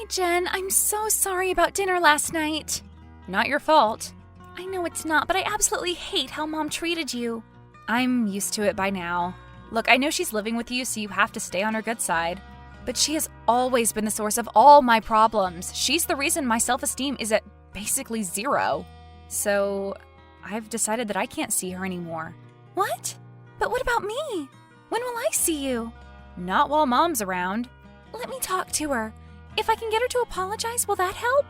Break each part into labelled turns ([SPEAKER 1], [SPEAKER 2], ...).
[SPEAKER 1] Hey, Jen, I'm so sorry about dinner last night.
[SPEAKER 2] Not your fault.
[SPEAKER 1] I know it's not, but I absolutely hate how Mom treated you.
[SPEAKER 2] I'm used to it by now. Look, I know she's living with you, so you have to stay on her good side. But she has always been the source of all my problems. She's the reason my self-esteem is at basically 0. So I've decided that I can't see her anymore.
[SPEAKER 1] What? But what about me? When will I see you?
[SPEAKER 2] Not while Mom's around.
[SPEAKER 1] Let me talk to her. If I can get her to apologize, will that help?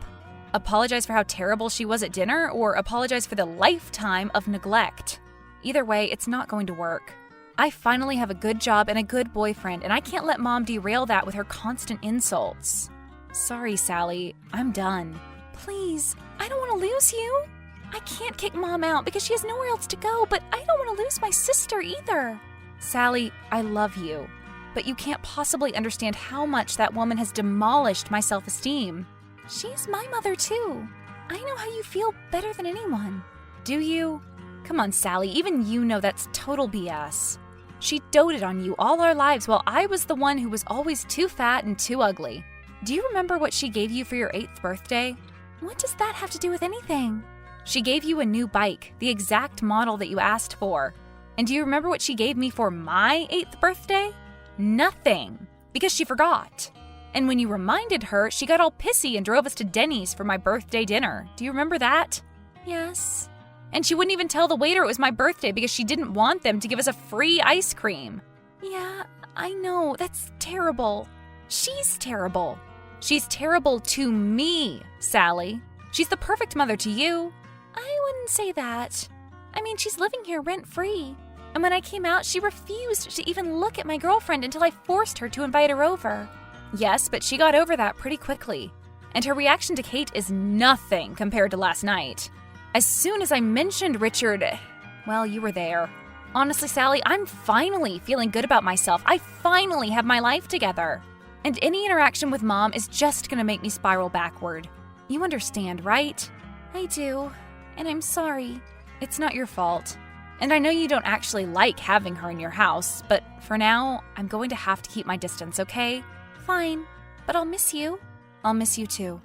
[SPEAKER 2] Apologize for how terrible she was at dinner, or apologize for the lifetime of neglect? Either way, it's not going to work. I finally have a good job and a good boyfriend, and I can't let Mom derail that with her constant insults. Sorry, Sally. I'm done.
[SPEAKER 1] Please, I don't want to lose you. I can't kick Mom out because she has nowhere else to go, but I don't want to lose my sister either.
[SPEAKER 2] Sally, I love you, but you can't possibly understand how much that woman has demolished my self-esteem.
[SPEAKER 1] She's my mother, too. I know how you feel better than anyone.
[SPEAKER 2] Do you? Come on, Sally, even you know that's total BS. She doted on you all our lives while I was the one who was always too fat and too ugly. Do you remember what she gave you for your 8th birthday?
[SPEAKER 1] What does that have to do with anything?
[SPEAKER 2] She gave you a new bike, the exact model that you asked for. And do you remember what she gave me for my 8th birthday? Nothing, because she forgot. And when you reminded her, she got all pissy and drove us to Denny's for my birthday dinner. Do you remember that?
[SPEAKER 1] Yes.
[SPEAKER 2] And she wouldn't even tell the waiter it was my birthday because she didn't want them to give us a free ice cream.
[SPEAKER 1] Yeah, I know. That's terrible.
[SPEAKER 2] She's terrible. She's terrible to me, Sally. She's the perfect mother to you.
[SPEAKER 1] I wouldn't say that. I mean, she's living here rent-free. And when I came out, she refused to even look at my girlfriend until I forced her to invite her over.
[SPEAKER 2] Yes, but she got over that pretty quickly. And her reaction to Kate is nothing compared to last night. As soon as I mentioned Richard, well, you were there. Honestly, Sally, I'm finally feeling good about myself. I finally have my life together. And any interaction with Mom is just gonna make me spiral backward. You understand, right?
[SPEAKER 1] I do, and I'm sorry.
[SPEAKER 2] It's not your fault. And I know you don't actually like having her in your house, but for now, I'm going to have to keep my distance, okay?
[SPEAKER 1] Fine, but I'll miss you.
[SPEAKER 2] I'll miss you too.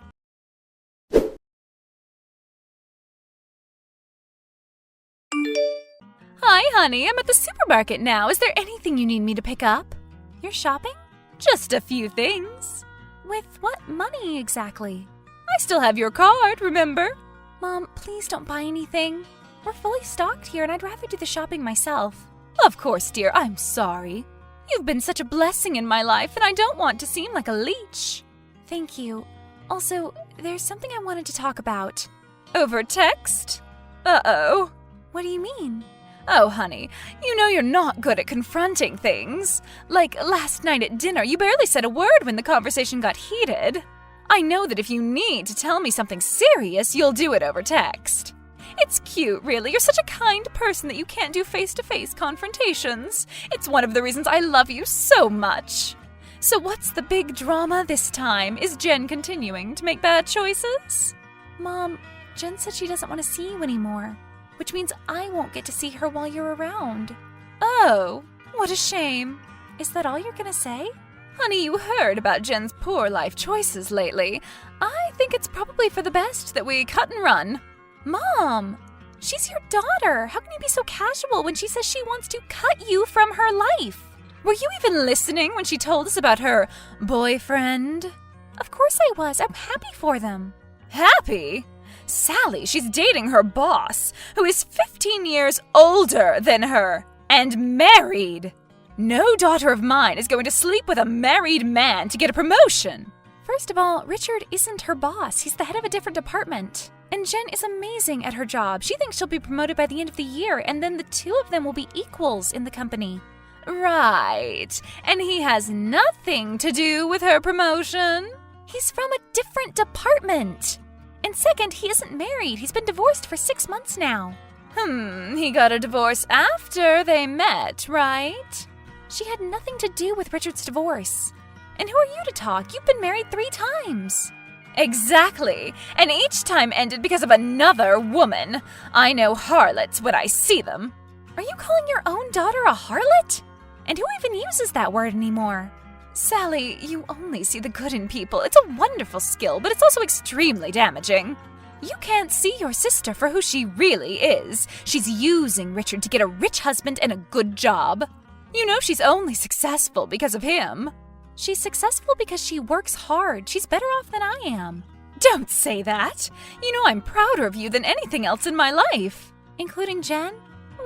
[SPEAKER 1] Hi, honey. I'm at the supermarket now. Is there anything you need me to pick up? You're shopping?
[SPEAKER 2] Just a few things.
[SPEAKER 1] With what money exactly?
[SPEAKER 2] I still have your card, remember?
[SPEAKER 1] Mom, please don't buy anything. We're fully stocked here, and I'd rather do the shopping myself.
[SPEAKER 2] Of course, dear. I'm sorry. You've been such a blessing in my life, and I don't want to seem like a leech.
[SPEAKER 1] Thank you. Also, there's something I wanted to talk about.
[SPEAKER 2] Over text? Uh-oh.
[SPEAKER 1] What do you mean?
[SPEAKER 2] Oh, honey, you know you're not good at confronting things. Like last night at dinner, you barely said a word when the conversation got heated. I know that if you need to tell me something serious, you'll do it over text. It's cute, really. You're such a kind person that you can't do face-to-face confrontations. It's one of the reasons I love you so much. So what's the big drama this time? Is Jen continuing to make bad choices?
[SPEAKER 1] Mom, Jen said she doesn't want to see you anymore, which means I won't get to see her while you're around.
[SPEAKER 2] Oh, what a shame.
[SPEAKER 1] Is that all you're gonna say?
[SPEAKER 2] Honey, you heard about Jen's poor life choices lately. I think it's probably for the best that we cut and run.
[SPEAKER 1] Mom, she's your daughter. How can you be so casual when she says she wants to cut you from her life?
[SPEAKER 2] Were you even listening when she told us about her boyfriend?
[SPEAKER 1] Of course I was. I'm happy for them.
[SPEAKER 2] Happy? Sally, she's dating her boss, who is 15 years older than her, and married. No daughter of mine is going to sleep with a married man to get a promotion.
[SPEAKER 1] First of all, Richard isn't her boss. He's the head of a different department. And Jen is amazing at her job. She thinks she'll be promoted by the end of the year, and then the two of them will be equals in the company.
[SPEAKER 2] Right. And he has nothing to do with her promotion?
[SPEAKER 1] He's from a different department. And second, he isn't married. He's been divorced for 6 months now.
[SPEAKER 2] He got a divorce after they met, right?
[SPEAKER 1] She had nothing to do with Richard's divorce. And who are you to talk? You've been married 3 times.
[SPEAKER 2] Exactly. And each time ended because of another woman. I know harlots when I see them.
[SPEAKER 1] Are you calling your own daughter a harlot? And who even uses that word anymore?
[SPEAKER 2] Sally, you only see the good in people. It's a wonderful skill, but it's also extremely damaging. You can't see your sister for who she really is. She's using Richard to get a rich husband and a good job. You know she's only successful because of him.
[SPEAKER 1] She's successful because she works hard. She's better off than I am.
[SPEAKER 2] Don't say that. You know I'm prouder of you than anything else in my life.
[SPEAKER 1] Including Jen?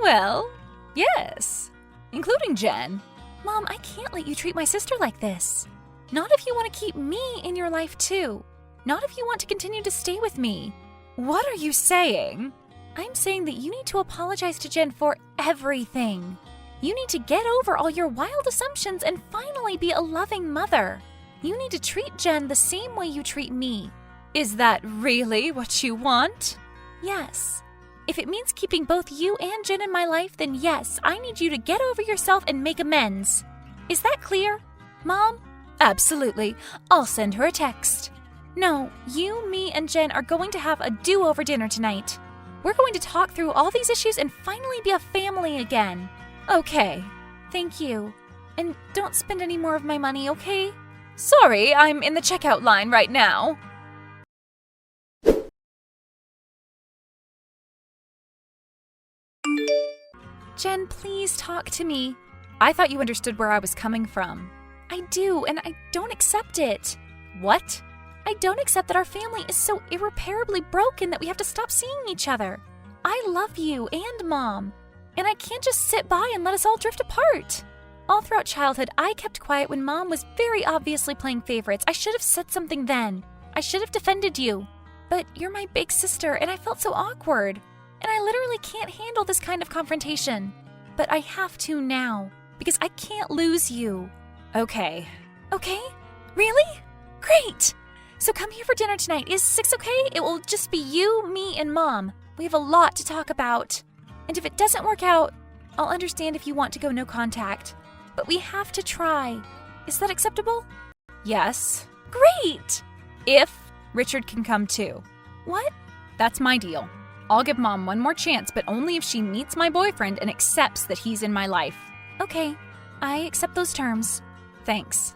[SPEAKER 2] Well, yes. Including Jen.
[SPEAKER 1] Mom, I can't let you treat my sister like this. Not if you want to keep me in your life too. Not if you want to continue to stay with me.
[SPEAKER 2] What are you saying?
[SPEAKER 1] I'm saying that you need to apologize to Jen for everything. You need to get over all your wild assumptions and finally be a loving mother. You need to treat Jen the same way you treat me.
[SPEAKER 2] Is that really what you want?
[SPEAKER 1] Yes. If it means keeping both you and Jen in my life, then yes, I need you to get over yourself and make amends. Is that clear, Mom?
[SPEAKER 2] Absolutely. I'll send her a text.
[SPEAKER 1] No, you, me, and Jen are going to have a do-over dinner tonight. We're going to talk through all these issues and finally be a family again.
[SPEAKER 2] Okay.
[SPEAKER 1] Thank you. And don't spend any more of my money, okay?
[SPEAKER 2] Sorry, I'm in the checkout line right now.
[SPEAKER 1] Jen, please talk to me.
[SPEAKER 2] I thought you understood where I was coming from.
[SPEAKER 1] I do, and I don't accept it.
[SPEAKER 2] What?
[SPEAKER 1] I don't accept that our family is so irreparably broken that we have to stop seeing each other. I love you and Mom, and I can't just sit by and let us all drift apart. All throughout childhood, I kept quiet when Mom was very obviously playing favorites. I should have said something then. I should have defended you. But you're my big sister, and I felt so awkward. And I literally can't handle this kind of confrontation. But I have to now, because I can't lose you.
[SPEAKER 2] Okay.
[SPEAKER 1] Okay? Really? Great! So come here for dinner tonight. Is 6 okay? It will just be you, me, and Mom. We have a lot to talk about. And if it doesn't work out, I'll understand if you want to go no contact. But we have to try. Is that acceptable?
[SPEAKER 2] Yes.
[SPEAKER 1] Great!
[SPEAKER 2] If Richard can come too.
[SPEAKER 1] What?
[SPEAKER 2] That's my deal. I'll give Mom one more chance, but only if she meets my boyfriend and accepts that he's in my life.
[SPEAKER 1] Okay, I accept those terms.
[SPEAKER 2] Thanks.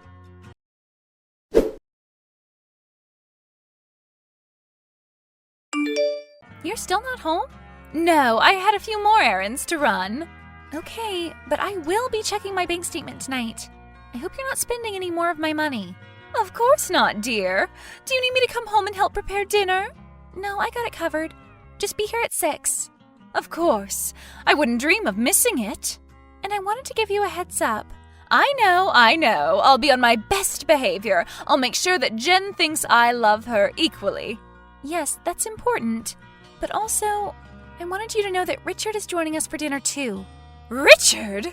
[SPEAKER 1] You're still not home?
[SPEAKER 2] No, I had a few more errands to run.
[SPEAKER 1] Okay, but I will be checking my bank statement tonight. I hope you're not spending any more of my money.
[SPEAKER 2] Of course not, dear. Do you need me to come home and help prepare dinner?
[SPEAKER 1] No, I got it covered. Just be here at 6.
[SPEAKER 2] Of course. I wouldn't dream of missing it.
[SPEAKER 1] And I wanted to give you a heads up.
[SPEAKER 2] I know. I'll be on my best behavior. I'll make sure that Jen thinks I love her equally.
[SPEAKER 1] Yes, that's important. But also, I wanted you to know that Richard is joining us for dinner too.
[SPEAKER 2] Richard?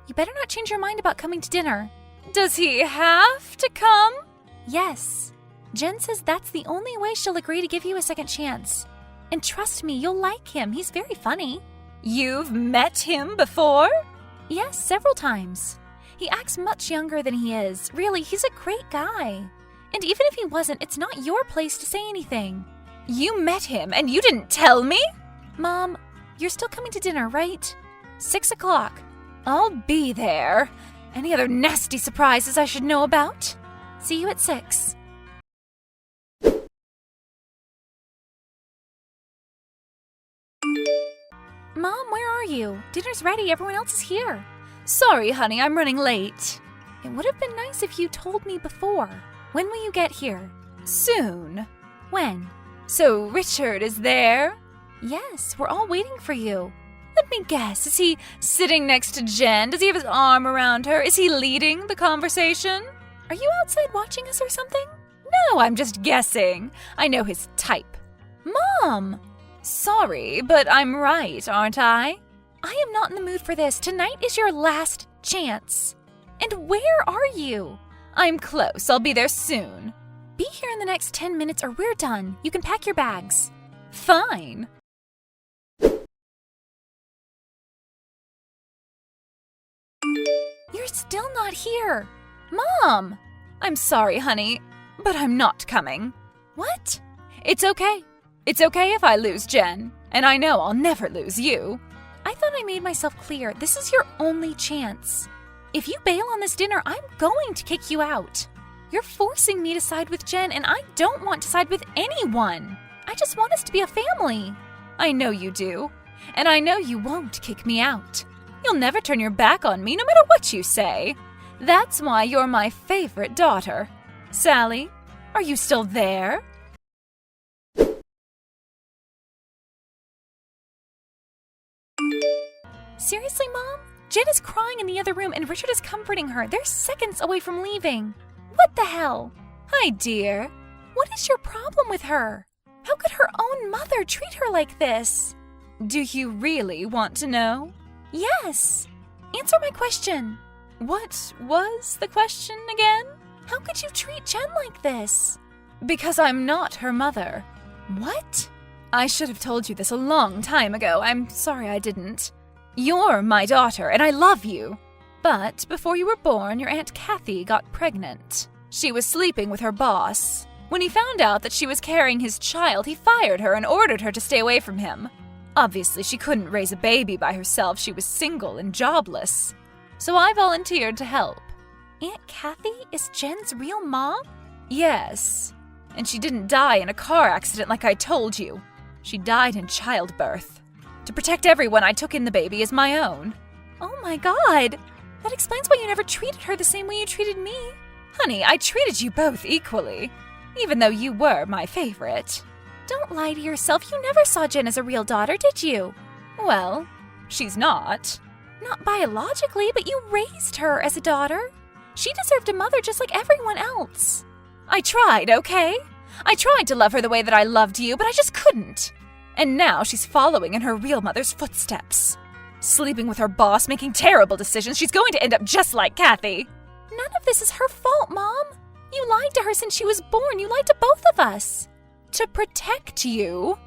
[SPEAKER 1] You better not change your mind about coming to dinner.
[SPEAKER 2] Does he have to come?
[SPEAKER 1] Yes. Jen says that's the only way she'll agree to give you a second chance. And trust me, you'll like him. He's very funny.
[SPEAKER 2] You've met him before?
[SPEAKER 1] Yes, several times. He acts much younger than he is. Really, he's a great guy. And even if he wasn't, it's not your place to say anything.
[SPEAKER 2] You met him and you didn't tell me?
[SPEAKER 1] Mom, you're still coming to dinner, right? 6 o'clock.
[SPEAKER 2] I'll be there. Any other nasty surprises I should know about?
[SPEAKER 1] See you at 6. Mom, where are you? Dinner's ready. Everyone else is here.
[SPEAKER 2] Sorry, honey, I'm running late.
[SPEAKER 1] It would have been nice if you told me before. When will you get here?
[SPEAKER 2] Soon.
[SPEAKER 1] When?
[SPEAKER 2] So Richard is there?
[SPEAKER 1] Yes, we're all waiting for you.
[SPEAKER 2] Let me guess. Is he sitting next to Jen? Does he have his arm around her? Is he leading the conversation?
[SPEAKER 1] Are you outside watching us or something?
[SPEAKER 2] No, I'm just guessing. I know his type.
[SPEAKER 1] Mom!
[SPEAKER 2] Sorry, but I'm right, aren't I?
[SPEAKER 1] I am not in the mood for this. Tonight is your last chance. And where are you?
[SPEAKER 2] I'm close. I'll be there soon.
[SPEAKER 1] Be here in the next 10 minutes or we're done. You can pack your bags.
[SPEAKER 2] Fine.
[SPEAKER 1] You're still not here.
[SPEAKER 2] Mom! I'm sorry, honey, but I'm not coming.
[SPEAKER 1] What?
[SPEAKER 2] It's okay. It's okay if I lose Jen, and I know I'll never lose you.
[SPEAKER 1] I thought I made myself clear. This is your only chance. If you bail on this dinner, I'm going to kick you out. You're forcing me to side with Jen, and I don't want to side with anyone. I just want us to be a family.
[SPEAKER 2] I know you do, and I know you won't kick me out. You'll never turn your back on me no matter what you say. That's why you're my favorite daughter. Sally, are you still there?
[SPEAKER 1] Seriously, Mom? Jen is crying in the other room and Richard is comforting her. They're seconds away from leaving. What the hell?
[SPEAKER 2] Hi, dear.
[SPEAKER 1] What is your problem with her? How could her own mother treat her like this?
[SPEAKER 2] Do you really want to know?
[SPEAKER 1] Yes. Answer my question.
[SPEAKER 2] What was the question again?
[SPEAKER 1] How could you treat Jen like this?
[SPEAKER 2] Because I'm not her mother.
[SPEAKER 1] What?
[SPEAKER 2] I should have told you this a long time ago. I'm sorry I didn't. You're my daughter, and I love you. But before you were born, your Aunt Kathy got pregnant. She was sleeping with her boss. When he found out that she was carrying his child, he fired her and ordered her to stay away from him. Obviously, she couldn't raise a baby by herself. She was single and jobless. So I volunteered to help.
[SPEAKER 1] Aunt Kathy is Jen's real mom?
[SPEAKER 2] Yes. And she didn't die in a car accident like I told you. She died in childbirth. To protect everyone, I took in the baby as my own.
[SPEAKER 1] Oh my God! That explains why you never treated her the same way you treated me.
[SPEAKER 2] Honey, I treated you both equally, even though you were my favorite.
[SPEAKER 1] Don't lie to yourself. You never saw Jen as a real daughter, did you?
[SPEAKER 2] Well, she's not.
[SPEAKER 1] Not biologically, but you raised her as a daughter. She deserved a mother just like everyone else.
[SPEAKER 2] I tried, okay? I tried to love her the way that I loved you, but I just couldn't. And now she's following in her real mother's footsteps. Sleeping with her boss, making terrible decisions. She's going to end up just like Kathy.
[SPEAKER 1] None of this is her fault, Mom. You lied to her since she was born. You lied to both of us.
[SPEAKER 2] To protect you.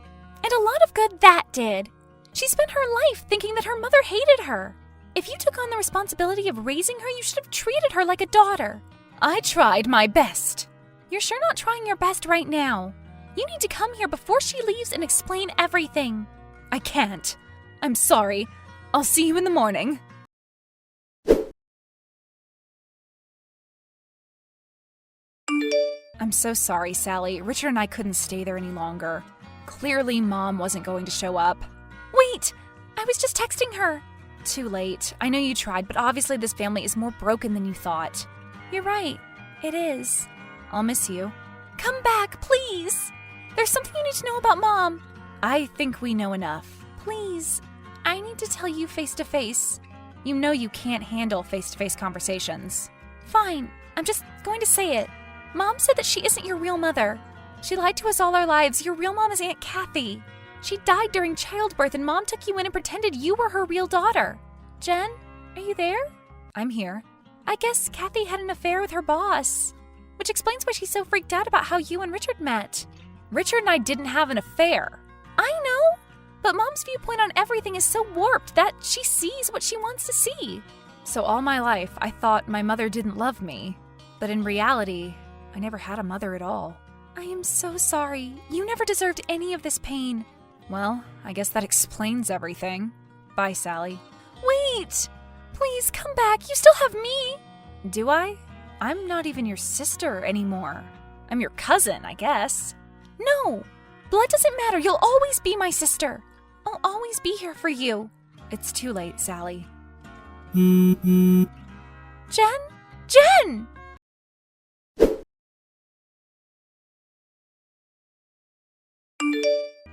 [SPEAKER 1] And a lot of good that did. She spent her life thinking that her mother hated her. If you took on the responsibility of raising her, you should have treated her like a daughter.
[SPEAKER 2] I tried my best.
[SPEAKER 1] You're sure not trying your best right now. You need to come here before she leaves and explain everything.
[SPEAKER 2] I can't. I'm sorry. I'll see you in the morning. I'm so sorry, Sally. Richard and I couldn't stay there any longer. Clearly, Mom wasn't going to show up.
[SPEAKER 1] Wait! I was just texting her.
[SPEAKER 2] Too late. I know you tried, but obviously this family is more broken than you thought.
[SPEAKER 1] You're right. It is.
[SPEAKER 2] I'll miss you.
[SPEAKER 1] Come back, please! There's something you need to know about Mom.
[SPEAKER 2] I think we know enough.
[SPEAKER 1] Please, I need to tell you face to face.
[SPEAKER 2] You know you can't handle face-to-face conversations.
[SPEAKER 1] Fine, I'm just going to say it. Mom said that she isn't your real mother. She lied to us all our lives. Your real mom is Aunt Kathy. She died during childbirth and Mom took you in and pretended you were her real daughter. Jen, are you there?
[SPEAKER 2] I'm here.
[SPEAKER 1] I guess Kathy had an affair with her boss, which explains why she's so freaked out about how you and Richard met.
[SPEAKER 2] Richard and I didn't have an affair.
[SPEAKER 1] I know, but Mom's viewpoint on everything is so warped that she sees what she wants to see.
[SPEAKER 2] So all my life, I thought my mother didn't love me. But in reality, I never had a mother at all.
[SPEAKER 1] I am so sorry. You never deserved any of this pain.
[SPEAKER 2] Well, I guess that explains everything. Bye, Sally.
[SPEAKER 1] Wait! Please come back. You still have me.
[SPEAKER 2] Do I? I'm not even your sister anymore. I'm your cousin, I guess.
[SPEAKER 1] No! Blood doesn't matter. You'll always be my sister. I'll always be here for you.
[SPEAKER 2] It's too late, Sally.
[SPEAKER 1] Jen? Jen!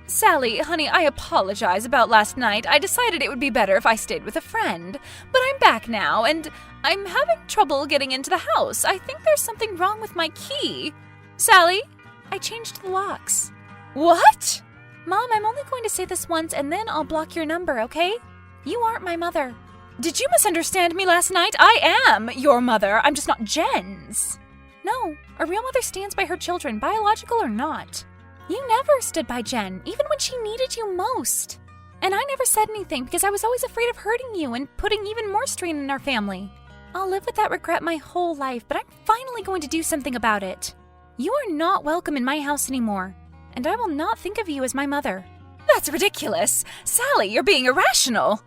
[SPEAKER 2] Sally, honey, I apologize about last night. I decided it would be better if I stayed with a friend. But I'm back now, and I'm having trouble getting into the house. I think there's something wrong with my key. Sally?
[SPEAKER 1] I changed the locks.
[SPEAKER 2] What?
[SPEAKER 1] Mom, I'm only going to say this once, and then I'll block your number, okay? You aren't my mother.
[SPEAKER 2] Did you misunderstand me last night? I am your mother. I'm just not Jen's.
[SPEAKER 1] No, a real mother stands by her children, biological or not. You never stood by Jen, even when she needed you most. And I never said anything because I was always afraid of hurting you and putting even more strain in our family. I'll live with that regret my whole life, but I'm finally going to do something about it. You are not welcome in my house anymore, and I will not think of you as my mother.
[SPEAKER 2] That's ridiculous. Sally, you're being irrational.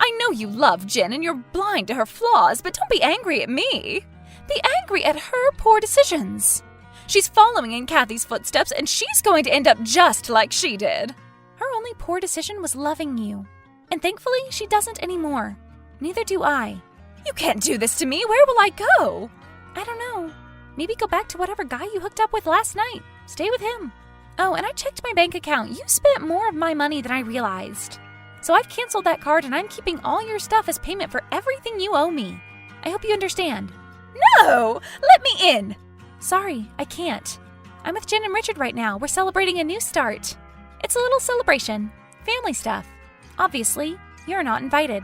[SPEAKER 2] I know you love Jen and you're blind to her flaws, but don't be angry at me. Be angry at her poor decisions. She's following in Kathy's footsteps, and she's going to end up just like she did.
[SPEAKER 1] Her only poor decision was loving you. And thankfully, she doesn't anymore. Neither do I.
[SPEAKER 2] You can't do this to me. Where will I go?
[SPEAKER 1] I don't know. Maybe go back to whatever guy you hooked up with last night. Stay with him. Oh, and I checked my bank account. You spent more of my money than I realized. So I've canceled that card, and I'm keeping all your stuff as payment for everything you owe me. I hope you understand.
[SPEAKER 2] No! Let me in!
[SPEAKER 1] Sorry, I can't. I'm with Jen and Richard right now. We're celebrating a new start. It's a little celebration. Family stuff. Obviously, you're not invited.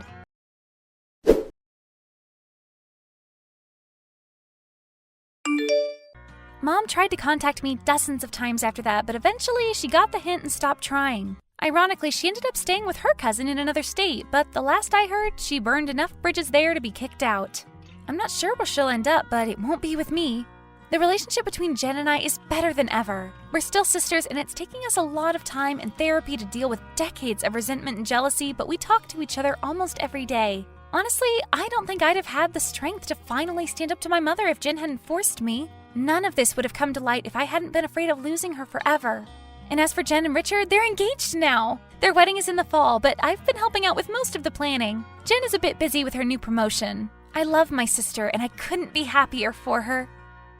[SPEAKER 1] Mom tried to contact me dozens of times after that, but eventually she got the hint and stopped trying. Ironically, she ended up staying with her cousin in another state, but the last I heard, she burned enough bridges there to be kicked out. I'm not sure where she'll end up, but it won't be with me. The relationship between Jen and I is better than ever. We're still sisters, and it's taking us a lot of time and therapy to deal with decades of resentment and jealousy, but we talk to each other almost every day. Honestly, I don't think I'd have had the strength to finally stand up to my mother if Jen hadn't forced me. None of this would have come to light if I hadn't been afraid of losing her forever. And as for Jen and Richard, they're engaged now. Their wedding is in the fall, but I've been helping out with most of the planning. Jen is a bit busy with her new promotion. I love my sister, and I couldn't be happier for her.